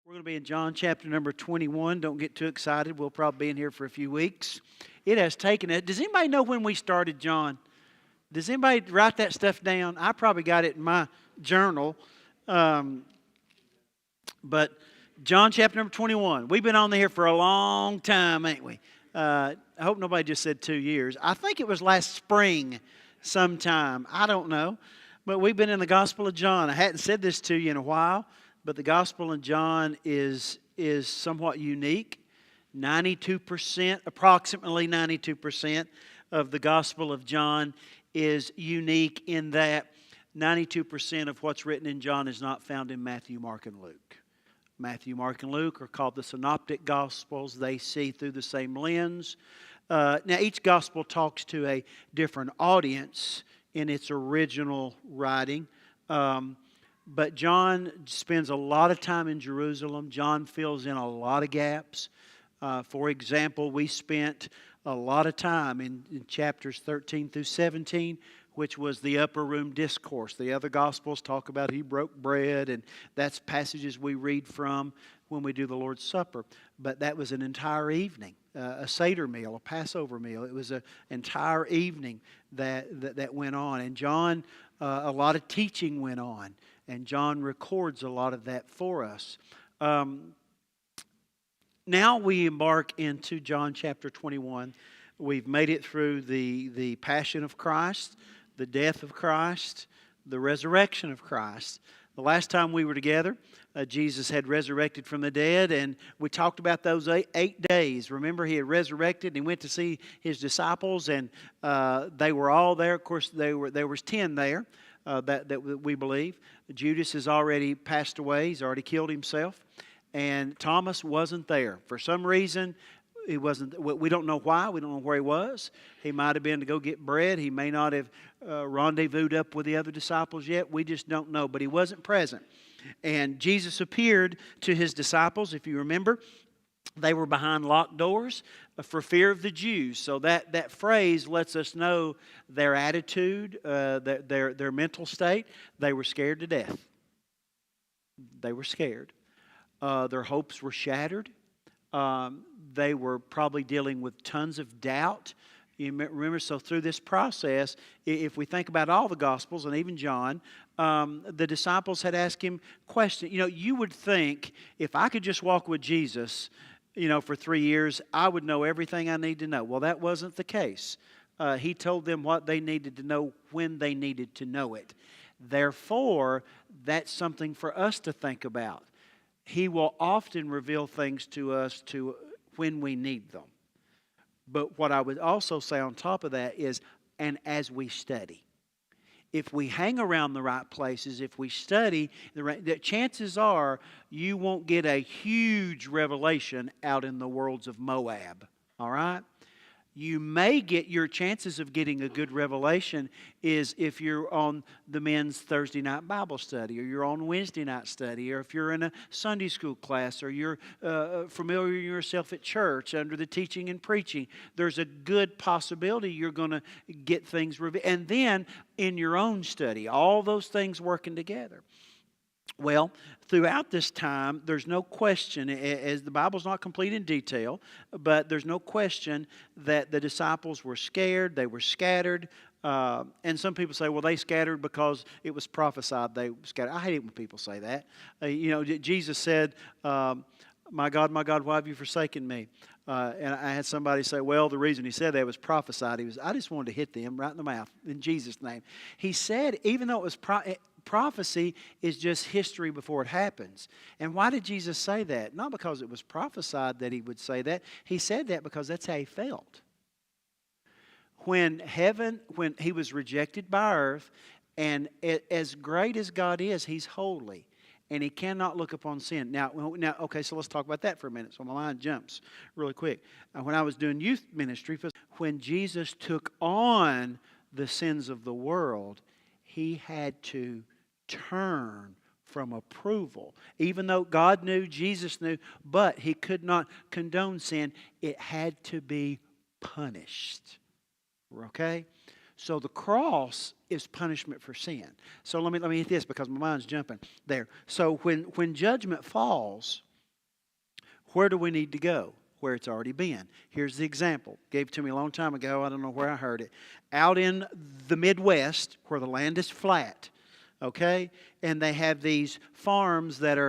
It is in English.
We're going to be in John chapter number 21. Don't get too excited. We'll probably be in here for a few weeks. It has taken it. Does anybody know when we started John? Does anybody write that stuff down? I probably got it in my journal. But John chapter number 21. We've been on here for a long time, ain't we? I hope nobody just said 2 years. I think it was last spring sometime. I don't know. But we've been in the Gospel of John. I hadn't said this to you in a while, but the Gospel of John is somewhat unique. 92%, approximately 92% of the Gospel of John is unique in that 92% of what's written in John is not found in Matthew, Mark, and Luke. Matthew, Mark, and Luke are called the Synoptic Gospels. They see through the same lens. Now, each Gospel talks to a different audience in its original writing. But John spends a lot of time in Jerusalem. John fills in a lot of gaps. For example, we spent a lot of time in chapters 13 through 17, which was the upper room discourse. The other Gospels talk about he broke bread, and that's passages we read from when we do the Lord's Supper. But that was an entire evening, a Seder meal, a Passover meal. It was an entire evening that went on. And John, a lot of teaching went on. And John records a lot of that for us. Now we embark into John chapter 21. We've made it through the passion of Christ, the death of Christ, the resurrection of Christ. The last time we were together, Jesus had resurrected from the dead, and we talked about those 8 days. Remember, he had resurrected, and he went to see his disciples, and they were all there. Of course, there was 10 there. That we believe. Judas has already passed away. He's already killed himself. And Thomas wasn't there. For some reason, he wasn't. We don't know why. We don't know where he was. He might have been to go get bread. He may not have rendezvoused up with the other disciples yet. We just don't know. But he wasn't present. And Jesus appeared to his disciples, if you remember. They were behind locked doors for fear of the Jews. So that phrase lets us know their attitude, their mental state. They were scared to death. They were scared. Their hopes were shattered. They were probably dealing with tons of doubt. You remember, so through this process, if we think about all the Gospels and even John, the disciples had asked him questions. You know, you would think if I could just walk with Jesus, for 3 years, I would know everything I need to know. Well, that wasn't the case. He told them what they needed to know when they needed to know it. Therefore, that's something for us to think about. He will often reveal things to us when we need them. But what I would also say on top of that is, and as we study. If we hang around the right places, if we study, the chances are you won't get a huge revelation out in the worlds of Moab. All right? You may get, your chances of getting a good revelation is if you're on the men's Thursday night Bible study, or you're on Wednesday night study, or if you're in a Sunday school class, or you're familiar yourself at church under the teaching and preaching. There's a good possibility you're going to get things revealed. And then in your own study, all those things working together. Well, throughout this time, there's no question, as the Bible's not complete in detail, but there's no question that the disciples were scared, they were scattered, and some people say, well, they scattered because it was prophesied they scattered. I hate it when people say that. Jesus said, my God, why have you forsaken me? And I had somebody say, well, the reason he said that was prophesied. I just wanted to hit them right in the mouth in Jesus' name. He said, even though it was prophecy is just history before it happens. And why did Jesus say that? Not because it was prophesied that he would say that. He said that because that's how he felt. When he was rejected by earth, and as great as God is, he's holy. And he cannot look upon sin. Now, okay, so let's talk about that for a minute. So my mind jumps really quick. When I was doing youth ministry, when Jesus took on the sins of the world, he had to turn from approval. Even though God knew, Jesus knew, but he could not condone sin. It had to be punished. Okay? So the cross is punishment for sin. So let me hit this because my mind's jumping there. So when judgment falls, Where do we need to go? Where it's already been. Here's the example. Gave it to me a long time ago. I don't know where I heard it. Out in the Midwest, where the land is flat, okay, and they have these farms that are